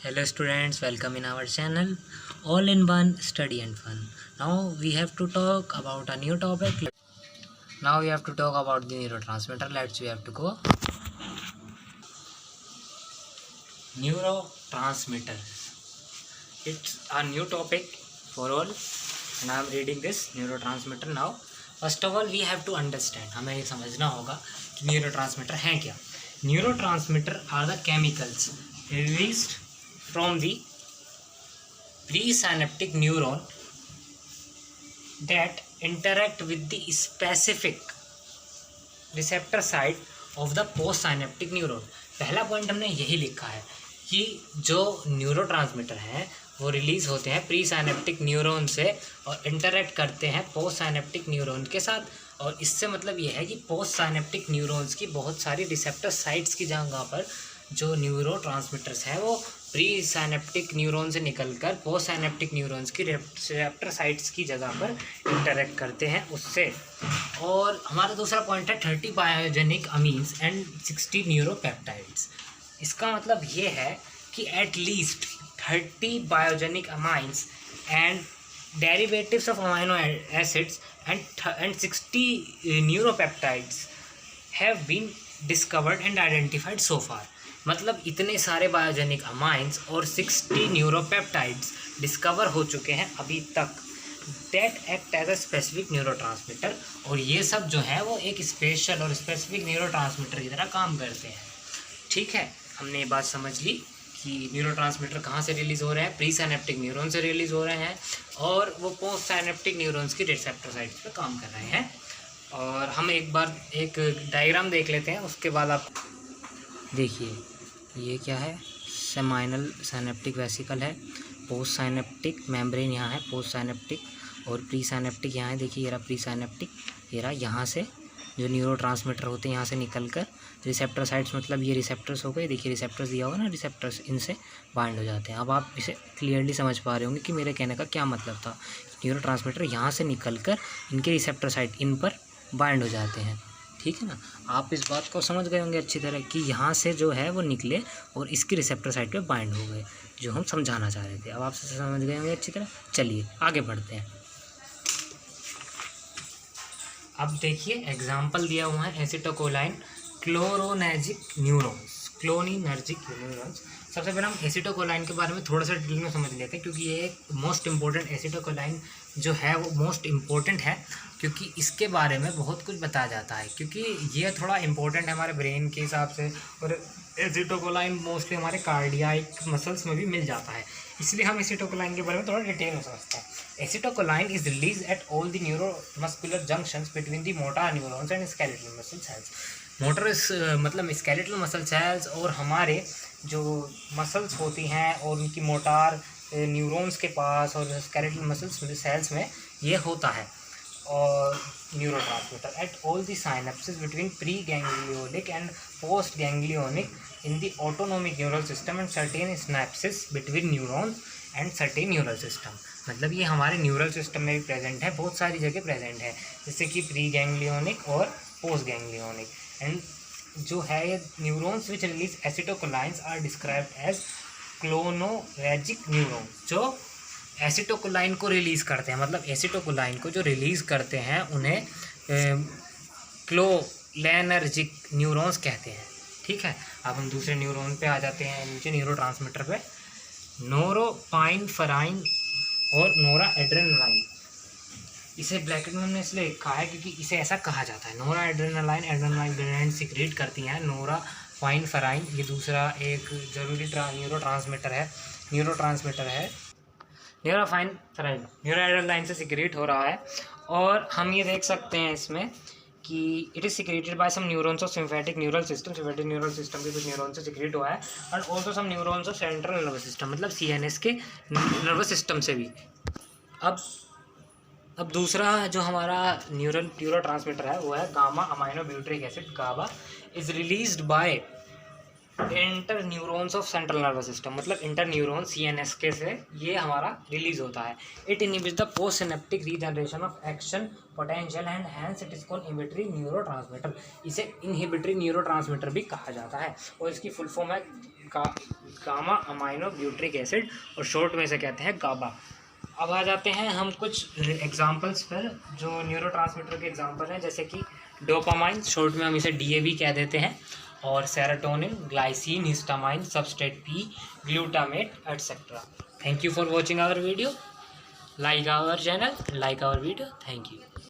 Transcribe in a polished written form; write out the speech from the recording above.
Hello students, welcome in our channel All in One Study and Fun. Now we have to talk about a new topic. Now we have to talk about the neurotransmitter. We have to go. Neurotransmitters. It's a new topic for all and I am reading this neurotransmitter now. First of all we have to understand, हमें ये समझना होगा कि neurotransmitter हैं क्या. Neurotransmitter are the chemicals released from the presynaptic neuron that interact with the specific receptor site of the postsynaptic neuron. पहला point हमने यही लिखा है कि जो न्यूरोट्रांसमीटर हैं वो रिलीज़ होते हैं प्री साइनेप्टिक न्यूरॉन से और इंटरेक्ट करते हैं पोस्ट साइनेप्टिक न्यूरॉन के साथ। और इससे मतलब ये है कि पोस्ट साइनेप्टिक न्यूरॉन्स की बहुत सारी रिसेप्टर साइट्स की जगह पर जो न्यूरोट्रांसमीटर्स हैं वो प्री साइनेप्टिक न्यूरॉन से निकलकर पोस्ट साइनेप्टिक न्यूरॉन्स की रिसेप्टर साइट्स की जगह पर इंटरेक्ट करते हैं उससे। और हमारा दूसरा पॉइंट है 30 बायोजेनिक अमीन्स एंड 60 न्यूरोपेप्टाइड्स। इसका मतलब ये है कि at least 30 biogenic amines and derivatives of amino acids and 60 neuropeptides have been discovered and identified so far. मतलब इतने सारे बायोजेनिक अमाइंस और 60 न्यूरोपेप्टाइड्स डिस्कवर हो चुके हैं अभी तक, that act as a specific neurotransmitter. और ये सब जो है वो एक स्पेशल और स्पेसिफिक न्यूरोट्रांसमीटर की तरह काम करते हैं। ठीक है, हमने ये बात समझ ली कि न्यूरोट्रांसमीटर कहाँ से रिलीज़ हो रहे हैं, प्री साइनेप्टिक न्यूरॉन से रिलीज़ हो रहे हैं और वो पोस्ट साइनेप्टिक न्यूरॉन्स की रिसेप्टर साइट्स पे काम कर रहे हैं। और हम एक बार एक डायग्राम देख लेते हैं, उसके बाद आप देखिए ये क्या है, सेमाइनल साइनेप्टिक वेसिकल है, पोस्ट साइनेप्टिक मेम्ब्रेन यहाँ है, पोस्ट साइनेप्टिक और प्री साइनेप्टिक यहाँ है। देखिए ये रहा प्री साइनेप्टिक, ये रहा यहाँ से जो न्यूरोट्रांसमीटर होते हैं यहाँ से निकलकर रिसेप्टर साइट्स, मतलब ये रिसेप्टर्स हो गए। देखिए रिसेप्टर्स दिया होगा ना, रिसेप्टर्स इनसे बाइंड हो जाते हैं। अब आप इसे क्लियरली समझ पा रहे होंगे कि मेरे कहने का क्या मतलब था। न्यूरोट्रांसमीटर यहाँ से निकलकर इनके रिसेप्टर साइट इन पर बाइंड हो जाते हैं। ठीक है ना, आप इस बात को समझ गए होंगे अच्छी तरह कि यहाँ से जो है वो निकले और इसकी रिसेप्टर साइट पे बाइंड हो गए, जो हम समझाना चाह रहे थे। अब आप समझ गए होंगे अच्छी तरह। चलिए आगे बढ़ते हैं। अब देखिए एग्जाम्पल दिया हुआ है एसिटोकोलाइन क्लोरोनेर्जिक न्यूरॉन्स, क्लोनिनर्जिक न्यूरॉन्स। सबसे पहले हम एसिटोकोलाइन के बारे में थोड़ा सा डिटेल में समझ लेते हैं, क्योंकि ये एक मोस्ट इम्पोर्टेंट एसिटोकोलाइन जो है वो मोस्ट इम्पोर्टेंट है, क्योंकि इसके बारे में बहुत कुछ बताया जाता है, क्योंकि ये थोड़ा इम्पोर्टेंट है हमारे ब्रेन के हिसाब से। और एसिटोकोलाइन मोस्टली हमारे कार्डियाक मसल्स में भी मिल जाता है, इसलिए हम एसिटोकोलाइन के बारे में थोड़ा डिटेल में समझते हैं। Acetylcholine is release at all the neuromuscular junctions between the motor neurons and skeletal muscle cells. Motor मतलब स्केलेटल मसल सेल्स और हमारे जो मसल्स होती हैं और उनकी मोटार न्यूरॉन्स के पास और स्केलेटल मसल्स सेल्स में ये होता है। और neurotransmitter at all the synapses between pre ganglionic and post ganglionic in the autonomic neural system and certain synapses between neurons and certain neural system. मतलब ये हमारे न्यूरल सिस्टम में भी प्रेजेंट है, बहुत सारी जगह प्रेजेंट है, जैसे कि प्री गैंग्लियोनिक और पोस्ट गैंग्लियोनिक। एंड जो है ये neurons which release acetylcholines are described as cholinergic neurons. जो एसिटोकोलाइन को रिलीज़ करते हैं, मतलब एसिटोकोलाइन को जो रिलीज़ करते हैं उन्हें क्लोनर्जिक न्यूरॉन्स कहते हैं। ठीक है, अब हम दूसरे न्यूरॉन पे आ जाते हैं, नीचे न्यूरोट्रांसमीटर पे। नोरोपाइनफ्राइन और नोराएड्रेनालाइन, इसे ब्रैकेट में हमने इसलिए लिखा है क्योंकि इसे ऐसा कहा जाता है। नोराएड्रेनालाइन एड्रेनालाइन ग्लैंड सीक्रेट करती हैं नोरापाइनफ्राइन, ये दूसरा एक ज़रूरी न्यूरोट्रांसमीटर है। नोरापाइनफ्राइन नोराएड्रेनालाइन से सीक्रेट हो रहा है। और हम ये देख सकते हैं इसमें कि it is secreted by some neurons of sympathetic neural system, sympathetic neural system के कुछ न्यूरॉन से सीक्रेट हुआ है। और also some neurons of central nervous system, मतलब CNS के नर्वस सिस्टम से भी। अब दूसरा जो हमारा न्यूरोट्रांसमीटर है वो है gamma amino butyric acid. GABA is released by inter neurons of central nervous system, मतलब इंटर न्यूरॉन CNS के से ये हमारा रिलीज होता है। It inhibits the post synaptic regeneration of action potential and hence it is called inhibitory neurotransmitter. इसे inhibitory neurotransmitter भी कहा जाता है और इसकी फुल फॉर्म है गामा अमाइनो ब्यूट्रिक एसिड, और शॉर्ट में से कहते हैं गाबा। अब आ जाते हैं हम कुछ एग्जांपल्स पर, जो न्यूरोट्रांसमीटर के एग्जांपल हैं, जैसे कि डोपामाइन, शॉर्ट में हम इसे DAB कह देते हैं, और serotonin, glycine, histamine, substrate P, glutamate etcetera. Thank you for watching our video, like our channel, like our video, thank you।